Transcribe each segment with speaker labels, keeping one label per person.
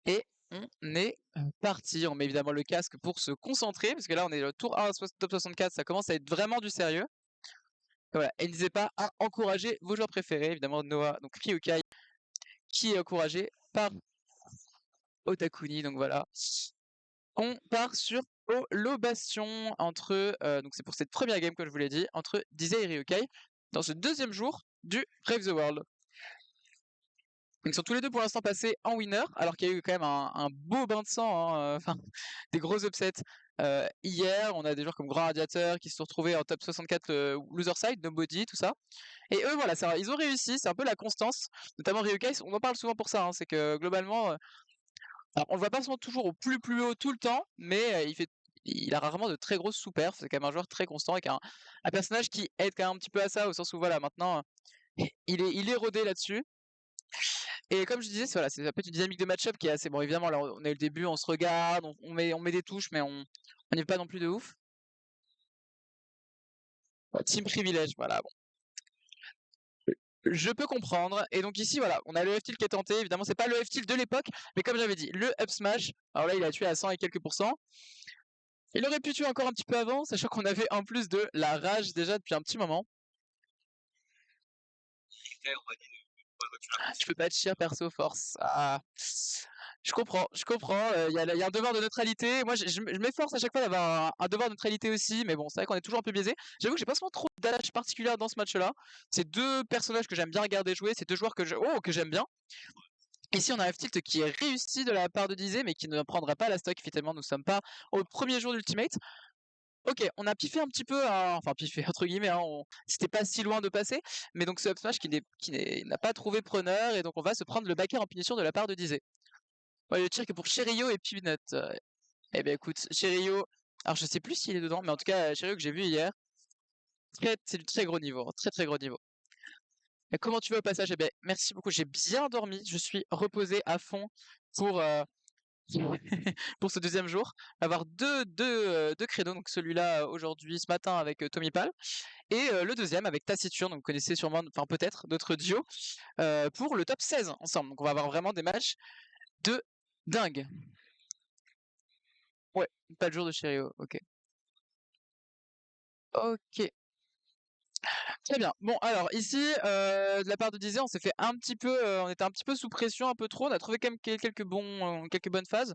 Speaker 1: Et on est parti. On met évidemment le casque pour se concentrer, parce que là on est tour 1 top 64, ça commence à être vraiment du sérieux. Et voilà, et n'hésitez pas à encourager vos joueurs préférés, évidemment Noah, donc Ryukai, qui est encouragé par Otakuni, donc voilà. On part sur Holo Bastion entre, donc c'est pour cette première game que je vous l'ai dit, entre Dizzy et Ryukai, dans ce deuxième jour du Brave the World. Ils sont tous les deux pour l'instant passés en winner, alors qu'il y a eu quand même un beau bain de sang, hein, enfin, des gros upsets. Hier, on a des joueurs comme Grand Radiateur qui se sont retrouvés en top 64 loser side, Nobody, tout ça. Et eux, voilà, ils ont réussi, c'est un peu la constance, notamment Ryukai, on en parle souvent pour ça, hein, c'est que globalement, alors on le voit pas forcément toujours au plus haut tout le temps, mais il a rarement de très grosses sous-perfs, c'est quand même un joueur très constant avec un personnage qui aide quand même un petit peu à ça, au sens où voilà, maintenant, il est rodé là-dessus. Et comme je disais, voilà, c'est un peu une dynamique de match-up qui est assez bon. Évidemment, alors on est le début, on se regarde, on met des touches, mais on n'y est pas non plus de ouf. Team privilège, voilà. Bon. Je peux comprendre. Et donc ici, voilà, on a le F-tilt qui est tenté. Évidemment, c'est pas le F-tilt de l'époque, mais comme j'avais dit, le up smash. Alors là, il a tué à 100 et quelques pourcents. Il aurait pu tuer encore un petit peu avant, sachant qu'on avait en plus de la rage déjà depuis un petit moment. Je peux pas te chier perso force. Ah. Je comprends. Il y a un devoir de neutralité. Moi, je m'efforce à chaque fois d'avoir un devoir de neutralité aussi, mais bon, c'est vrai qu'on est toujours un peu biaisé. J'avoue que j'ai pas souvent trop d'attache particulière dans ce match-là. C'est deux personnages que j'aime bien regarder jouer, c'est deux joueurs que j'aime bien. Ici, on a un F-tilt qui est réussi de la part de Dizzy, mais qui ne prendra pas la stock. Finalement, nous sommes pas au premier jour d'Ultimate. Ok, on a piffé un petit peu, enfin piffé entre guillemets, hein, c'était pas si loin de passer, mais donc ce up smash n'a pas trouvé preneur, et donc on va se prendre le backer en punition de la part de Dizzy. Ouais, le tir que pour Cherio et Peanut. Eh ben écoute, Cherio, alors je sais plus s'il est dedans, mais en tout cas, Cherio que j'ai vu hier, c'est du très gros niveau, hein, très très gros niveau. Et comment tu vas au passage? Eh ben merci beaucoup, j'ai bien dormi, je suis reposé à fond pour, pour ce deuxième jour. Avoir deux créneaux, donc celui-là aujourd'hui, ce matin avec Tommy Pal, et le deuxième avec Taciturne, donc vous connaissez sûrement, enfin peut-être d'autres duos, pour le top 16 ensemble. Donc on va avoir vraiment des matchs de dingue. Ouais, pas le jour de Cherio, ok. Ok, très bien. Bon, alors ici, de la part de Dizzy, on s'est fait un petit peu, on était un petit peu sous pression, un peu trop. On a trouvé quand même quelques bonnes phases.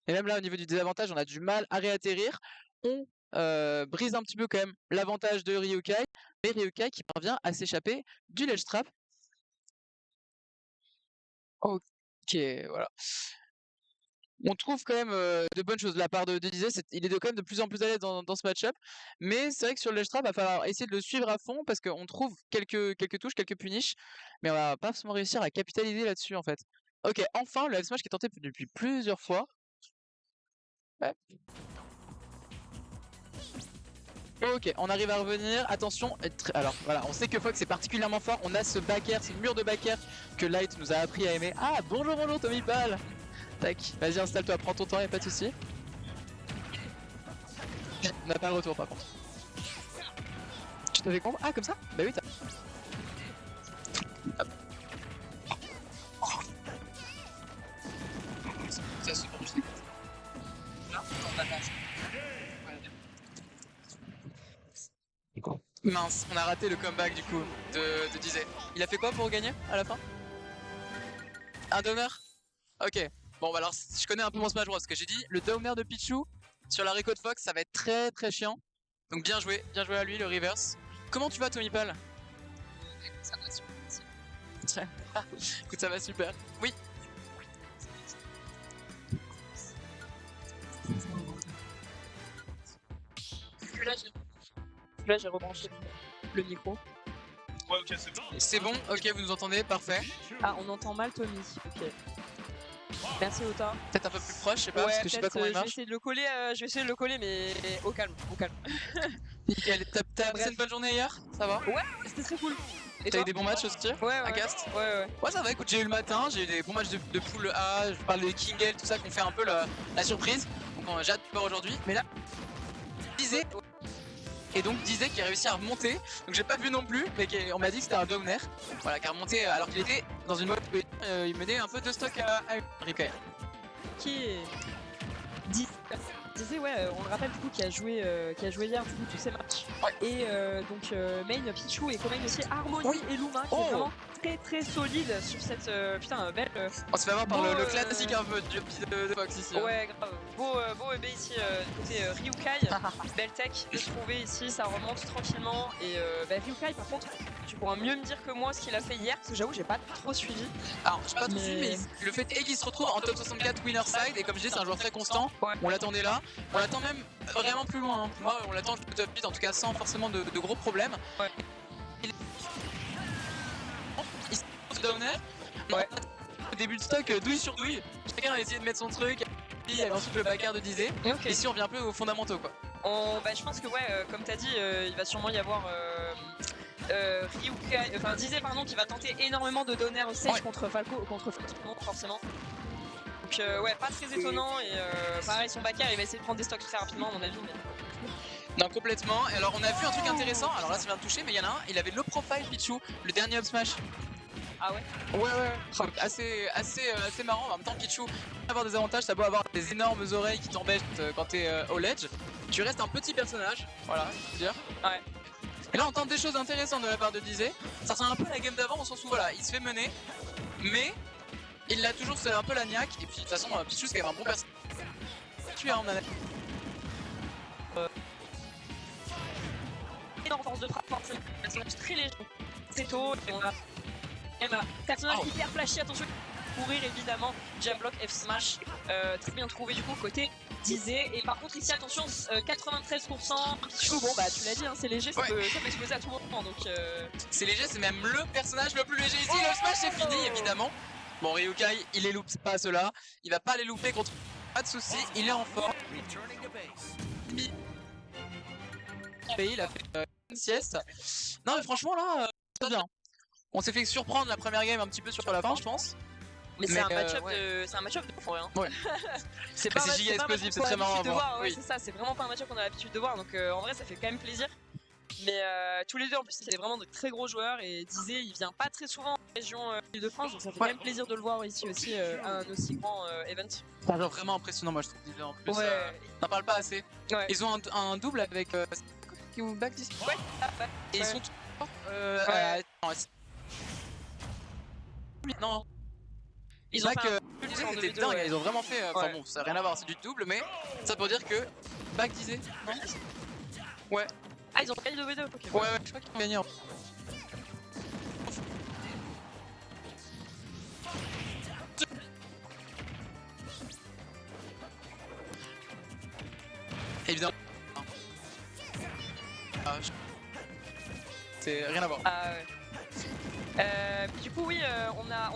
Speaker 1: Et même là, au niveau du désavantage, on a du mal à réatterrir. On brise un petit peu quand même l'avantage de Ryukai, mais Ryukai qui parvient à s'échapper du ledge trap. Ok, voilà. On trouve quand même de bonnes choses de la part de Dizzy, il est quand même de plus en plus à l'aise dans ce match-up, mais c'est vrai que sur le ledge trap, il va falloir essayer de le suivre à fond parce qu'on trouve quelques touches, quelques punishes, mais on va pas forcément réussir à capitaliser là-dessus en fait. Ok, enfin le F-Smash qui est tenté depuis plusieurs fois. Ouais. Ok, on arrive à revenir, attention, alors voilà, on sait que Fox est particulièrement fort, on a ce backer, ce mur de backer que Light nous a appris à aimer. Ah, bonjour Tommy Pal. Tac, vas-y installe-toi, prends ton temps, y'a pas de soucis. On n'a pas le retour par contre. Tu t'avais compris? Ah, comme ça? Bah oui, t'as. Hop. Ça se branche. Là, on a la. Mince, on a raté le comeback du coup de Dizzy. Il a fait quoi pour gagner à la fin? Un downer? Ok. Bon, bah alors je connais un peu mon Smash Bros. Ce que j'ai dit, le downer de Pichu sur la Reco de Fox, ça va être très très chiant. Donc bien joué à lui, le reverse. Comment tu vas, Tommy Pal? Écoute, ça va super. Écoute, ça va super. Oui. Là, j'ai rebranché le micro.
Speaker 2: Ouais, ok, c'est bon.
Speaker 1: C'est bon, ok, vous nous entendez, parfait.
Speaker 3: Ah, on entend mal Tommy, ok. Merci Ota.
Speaker 1: Peut-être un peu plus proche, je sais pas,
Speaker 3: Ouais,
Speaker 1: parce que je sais pas comment il
Speaker 3: je vais
Speaker 1: marche.
Speaker 3: essayer de le coller, mais au calme, au calme.
Speaker 1: Nickel, t'as passé une bonne journée hier? Ça va?
Speaker 3: Ouais, c'était très cool. Et
Speaker 1: t'as eu
Speaker 3: toi?
Speaker 1: des bons matchs aussi?
Speaker 3: Ouais,
Speaker 1: Un cast?
Speaker 3: ouais.
Speaker 1: Ouais, ça va, écoute, j'ai eu le matin, j'ai eu des bons matchs de pool A, je parle des Kingel, tout ça, qu'on fait un peu la surprise. Donc j'ai hâte de voir aujourd'hui. Mais là, Dizzy, et donc Dizzy qui a réussi à remonter, donc j'ai pas vu non plus, mais on m'a dit que c'était un downer. Voilà, qui a remonté alors qu'il était dans une mode il menait un peu de stock à Ryukai.
Speaker 3: Ok. Disait ouais, on le rappelle du coup qui a joué hier du coup tous ces matchs.
Speaker 1: Ouais.
Speaker 3: Et donc main Pichu et co-main aussi Harmony
Speaker 1: Oui.
Speaker 3: et Luma qui est vraiment très solide sur cette belle.
Speaker 1: On se fait avoir par
Speaker 3: beau,
Speaker 1: le classique un peu du petit de Fox ici.
Speaker 3: Ouais, grave. Beau EB ici côté Ryukai. Belle tech de trouver ici, ça remonte tranquillement. Et Ryukai, par contre, tu pourras mieux me dire que moi ce qu'il a fait hier, parce que j'avoue, j'ai pas trop suivi.
Speaker 1: Alors, j'ai pas tout suivi, mais le fait est qu'il se retrouve en top 64 winner side, et comme je dis, c'est un joueur très constant.
Speaker 3: Ouais.
Speaker 1: On l'attendait là, on l'attend même vraiment plus loin. Hein. Moi, on l'attend au top 8, en tout cas sans forcément de gros problèmes.
Speaker 3: Ouais.
Speaker 1: Il se downer.
Speaker 3: Ouais.
Speaker 1: Au début de stock, douille sur douille. Chacun a essayé de mettre son truc. Il y avait ensuite le backer de Dizé.
Speaker 3: Ok.
Speaker 1: Ici, on revient un peu aux fondamentaux, quoi.
Speaker 3: Je pense que ouais, comme t'as dit, il va sûrement y avoir Ryukai, enfin Dizé pardon, qui va tenter énormément de donner au stage contre Falco, forcément. Donc ouais, pas très étonnant et pareil son backer il va essayer de prendre des stocks très rapidement à mon avis. Mais...
Speaker 1: Non, complètement. Et alors, on a vu un truc intéressant. Alors là, ça vient de toucher, mais il y en a un. Il avait le profile Pichu, le dernier up smash.
Speaker 3: Ah ouais.
Speaker 1: Ouais. Assez marrant. En même temps, Pichu, avoir des avantages, t'as beau avoir des énormes oreilles qui t'embêtent quand t'es au ledge. Tu restes un petit personnage, voilà, je veux dire.
Speaker 3: Ouais.
Speaker 1: Et là, on tente des choses intéressantes de la part de Dizé. Ça ressemble un peu à la game d'avant, au sens où voilà, il se fait mener, mais il l'a toujours, c'est un peu la niaque. Et puis de toute façon, Pichu, c'est quand même un bon personnage. Tu es en manette.
Speaker 3: Énorme force de frappe, forcément. Personnage très léger. C'est tôt et on a. Personnage hyper flashy, attention. Courir évidemment, jab block, F smash, très bien trouvé du coup côté Dizé. Et par contre ici attention, 93%, Pichu, bon bah tu l'as dit, hein, c'est léger, ça peut exploser à tout moment donc...
Speaker 1: C'est léger, c'est même le personnage le plus léger ici, le smash c'est fini évidemment. Bon Ryukai, il les loupe pas ceux-là, il va pas les louper contre... Pas de soucis, il est en forme. Il a fait une sieste. Non mais franchement là, c'est bien. On s'est fait surprendre la première game un petit peu sur la fin je pense.
Speaker 3: Mais c'est un match-up de fou rien.
Speaker 1: Ouais.
Speaker 3: c'est
Speaker 1: giga explosif, c'est très marrant à voir.
Speaker 3: Ouais, c'est ça, c'est vraiment pas un match-up qu'on a l'habitude de voir, donc en vrai ça fait quand même plaisir. Mais tous les deux en plus c'est vraiment de très gros joueurs et Dizé il vient pas très souvent en région Île-de-France, donc ça fait quand même plaisir de le voir ici aussi à un aussi grand event.
Speaker 1: C'est vraiment impressionnant moi je trouve Dizé en plus. T'en parles pas assez.
Speaker 3: Ouais.
Speaker 1: Ils ont un double avec qui ou back d'ici.
Speaker 3: Ouais.
Speaker 1: Et ils sont tous non.
Speaker 3: Ils ont
Speaker 1: back,
Speaker 3: fait
Speaker 1: c'était dingue, ils ont vraiment fait. Enfin bon, ça n'a rien à voir, c'est du double, mais ça pour dire que back Dizé. Ouais.
Speaker 3: Ah, ils ont gagné 2v2, ok.
Speaker 1: Ouais, je crois qu'ils ont gagné. Évidemment. C'est rien à voir.
Speaker 3: Ah ouais. Du coup oui, on n'a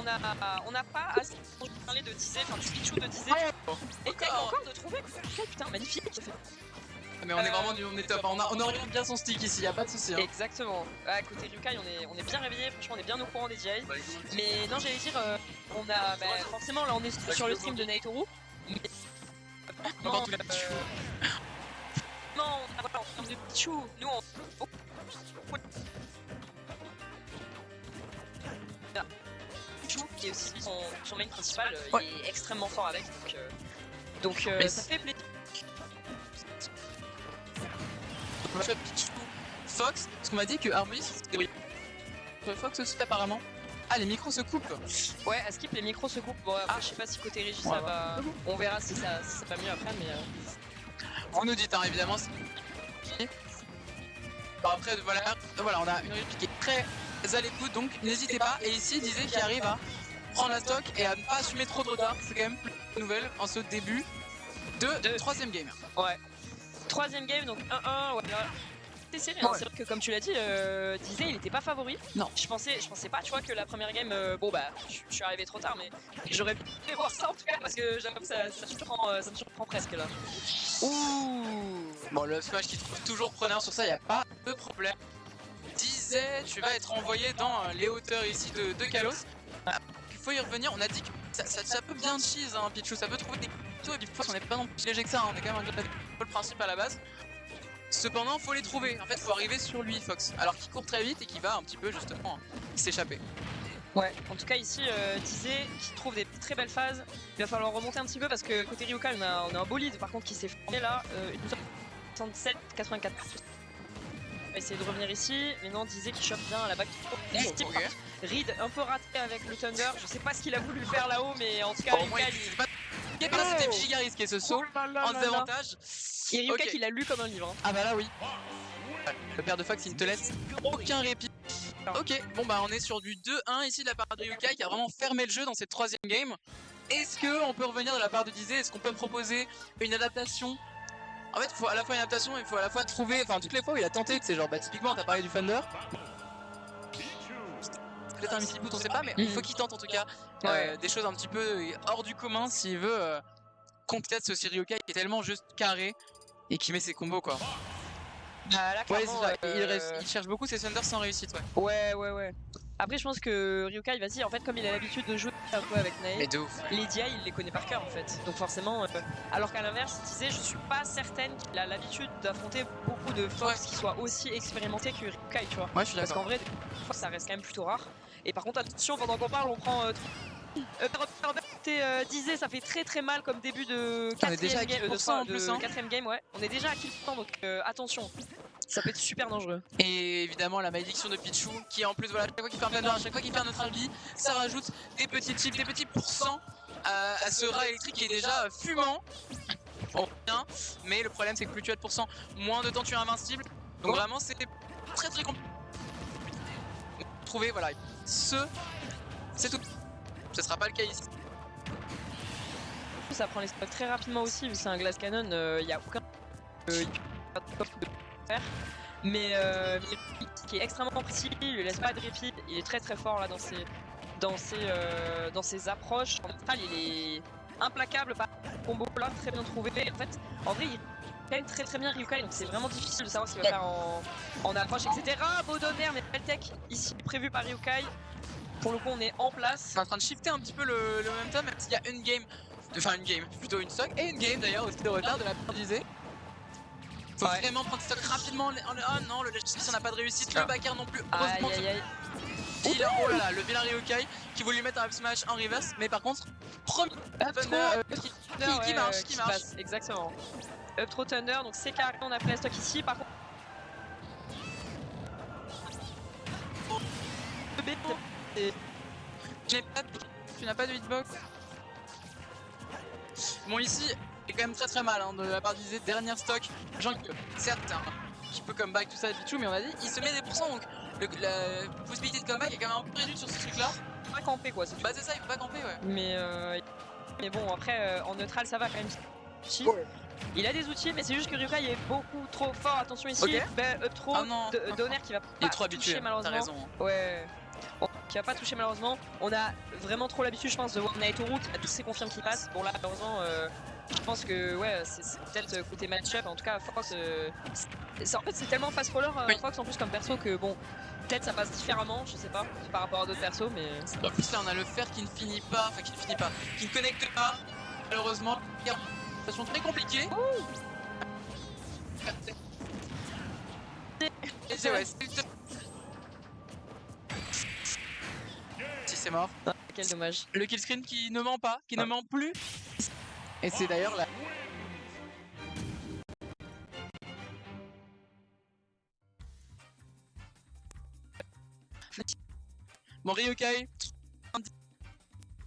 Speaker 3: pas assez parlé de Dizé, enfin du Pichu de Dizé. Et encore de trouver putain magnifique.
Speaker 1: Mais on est vraiment on est top, on oriente bien son stick ici, y a pas de souci. Hein.
Speaker 3: Exactement. À côté Ryukai, on est bien réveillé, franchement on est bien au courant des GI. Mais non j'allais dire, on a forcément là on est sur le stream de Naitoru. Mais non, en termes de Pichu, nous on... Pichu qui est aussi son main principal, il est extrêmement fort avec, donc ça fait plaisir.
Speaker 1: Pichu, Fox, parce qu'on m'a dit que Harmony se débrouille. Fox aussi apparemment. Ah les micros se coupent.
Speaker 3: Ouais, à skip les micros se coupent. Bon après je sais pas si côté régie ça va. On verra si ça va mieux après mais.
Speaker 1: Vous nous dites hein, évidemment. Bon, après voilà, on a une réplique qui est très à l'écoute donc n'hésitez pas. Et ici Dizé qui arrive à prendre la stock et à ne pas assumer trop de retard. C'est quand même plus de nouvelle en ce début de troisième game.
Speaker 3: Ouais. Troisième game donc 1-1. Ouais. C'est serré, hein. C'est vrai que comme tu l'as dit, Dizé il était pas favori.
Speaker 1: Non.
Speaker 3: Je pensais pas tu vois que la première game, bon bah je suis arrivé trop tard mais j'aurais pu voir ça en tout cas parce que j'avoue que ça me surprend presque là.
Speaker 1: Ouh. Bon le smash qui trouve toujours preneur sur ça, y a pas de problème. Dizé, tu vas être envoyé dans les hauteurs ici de Kalos. Il faut y revenir, on a dit que ça peut bien cheese hein, Pichu, ça peut trouver des couteaux et puis on est pas non plus léger que ça, hein. On est quand même un le principe à la base. Cependant, faut les trouver. En fait, faut arriver sur lui, Fox. Alors qu'il court très vite et qu'il va un petit peu justement s'échapper.
Speaker 3: Ouais, en tout cas ici, Dizé qui trouve des très belles phases. Il va falloir remonter un petit peu parce que côté Ryokai, on a un bolide par contre qui s'est formé là. 67-84. On va essayer de revenir ici. Mais non, Dizé qui chope bien à la back.
Speaker 1: Ok.
Speaker 3: Reed un peu raté avec le Thunder. Je sais pas ce qu'il a voulu faire là-haut, mais en tout cas,
Speaker 1: Au moins,
Speaker 3: Ryokai.
Speaker 1: c'est pas. C'était Giga risqué ce saut. En désavantage.
Speaker 3: Et Ryokai
Speaker 1: Ok.
Speaker 3: qui l'a lu comme un livre. Hein.
Speaker 1: Ah bah là oui. Le père de Fox il ne te laisse aucun répit. Ok, bon bah on est sur du 2-1 ici de la part de Ryokai qui a vraiment fermé le jeu dans cette troisième game. Est-ce qu'on peut revenir de la part de Dizé? Est-ce qu'on peut proposer une adaptation? En fait il faut à la fois une adaptation et il faut à la fois trouver, enfin toutes les fois où il a tenté, c'est genre bah typiquement t'as parlé du Thunder. Peut-être un Misty Boot, on sait pas, mais il faut qu'il tente en tout cas des choses un petit peu hors du commun s'il veut contester ce Ryokai qui est tellement juste carré et qui met ses combos quoi.
Speaker 3: Bah, là,
Speaker 1: Ouais,
Speaker 3: clairement,
Speaker 1: il cherche beaucoup ses Thunder sans réussite, ouais.
Speaker 3: Ouais. Après, je pense que Ryokai, vas-y, en fait, comme il a l'habitude de jouer un peu avec Nae,
Speaker 1: Mais de ouf.
Speaker 3: les DI, il les connaît par cœur, en fait. Donc, forcément, alors qu'à l'inverse, il disait, je suis pas certaine qu'il a l'habitude d'affronter beaucoup de Fox qui soient aussi expérimentés que Ryokai, tu vois.
Speaker 1: Ouais, je suis
Speaker 3: Parce
Speaker 1: d'accord.
Speaker 3: qu'en vrai, des fois, ça reste quand même plutôt rare. Et par contre, attention, pendant qu'on parle, on prend. Disait, ça fait très mal comme début de
Speaker 1: On est déjà à 4% en plus, hein.
Speaker 3: quatrième game, ouais. On est déjà à kill pourcent, donc attention. Ça peut être super dangereux.
Speaker 1: Et évidemment la malédiction de Pichu qui en plus voilà, à chaque fois qu'il fait un Thunder, à chaque fois qu'il fait un neutral B, ça rajoute des petits chips, des petits pourcents à ce rat électrique qui est déjà fumant. Bon, bien, mais le problème c'est que plus tu as de pourcents, moins de temps tu es invincible. Donc vraiment c'est très compliqué. Trouver voilà, c'est tout. Ce sera pas le cas ici.
Speaker 3: Ça prend les stocks très rapidement aussi, vu que c'est un glass cannon, il n'y a aucun faire. Mais qui est extrêmement précis, il lui laisse pas de répit, il est très fort là dans ses approches. En général, il est implacable par combo là, très bien trouvé. En fait, en vrai, il gagne très bien Ryokai, donc c'est vraiment difficile de savoir ce qu'il va faire en approche, etc. Beau donner, mais Peltech ici prévu par Ryokai. Pour le coup, on est en place.
Speaker 1: On est en train de shifter un petit peu le momentum, même s'il y a une game, enfin une game, plutôt une stock, et une game d'ailleurs aussi de retard de la part d'Izé. Faut vraiment prendre stock rapidement. Oh non, le Ledge Smith on n'a pas de réussite, le backer non plus. Heureusement.
Speaker 3: Aïe.
Speaker 1: Vilain, oh là là, le vilain Ryokai qui voulait lui mettre un up smash en reverse, mais par contre, premier Thunder qui marche.
Speaker 3: Passe, exactement. Up throw Thunder, donc c'est carré, on a pris la stock ici. Par contre,
Speaker 1: tu n'as pas de hitbox. Bon ici, c'est quand même très mal hein, de la part d'Izé, dernière stock. Jean certes, un petit peu comeback tout ça Pichu, mais on a dit il se met des pourcents donc la possibilité de comeback est quand même un peu réduite sur ce truc là.
Speaker 3: il faut pas camper quoi.
Speaker 1: Bah c'est ça, il faut pas camper ouais.
Speaker 3: Mais bon, après en neutral ça va quand même. Il a des outils, mais c'est juste que Ryokai est beaucoup trop fort. Attention ici, up throw, Donner qui va
Speaker 1: il est
Speaker 3: pas
Speaker 1: trop habitué,
Speaker 3: toucher malheureusement.
Speaker 1: T'as raison.
Speaker 3: Ouais. Qui va pas toucher malheureusement. On a vraiment trop l'habitude, je pense, de voir Naitoru qui a tous ses confirmes qui passent. Bon là, malheureusement, je pense que ouais, c'est peut-être côté match-up. En tout cas, Fox, en fait, c'est tellement fast-faller Fox en plus comme perso que bon, peut-être ça passe différemment, je sais pas, par rapport à d'autres persos, mais.
Speaker 1: En plus là, on a le fer qui ne finit pas, qui ne connecte pas. Malheureusement, situation très compliquée. Et ouais, si c'est mort.
Speaker 3: Quel dommage.
Speaker 1: Le killscreen qui ne ment pas, qui ne ment plus. Et c'est d'ailleurs la... Bon, Ryokai,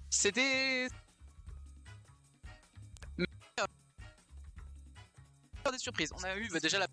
Speaker 1: c'était... des surprises. On a eu déjà la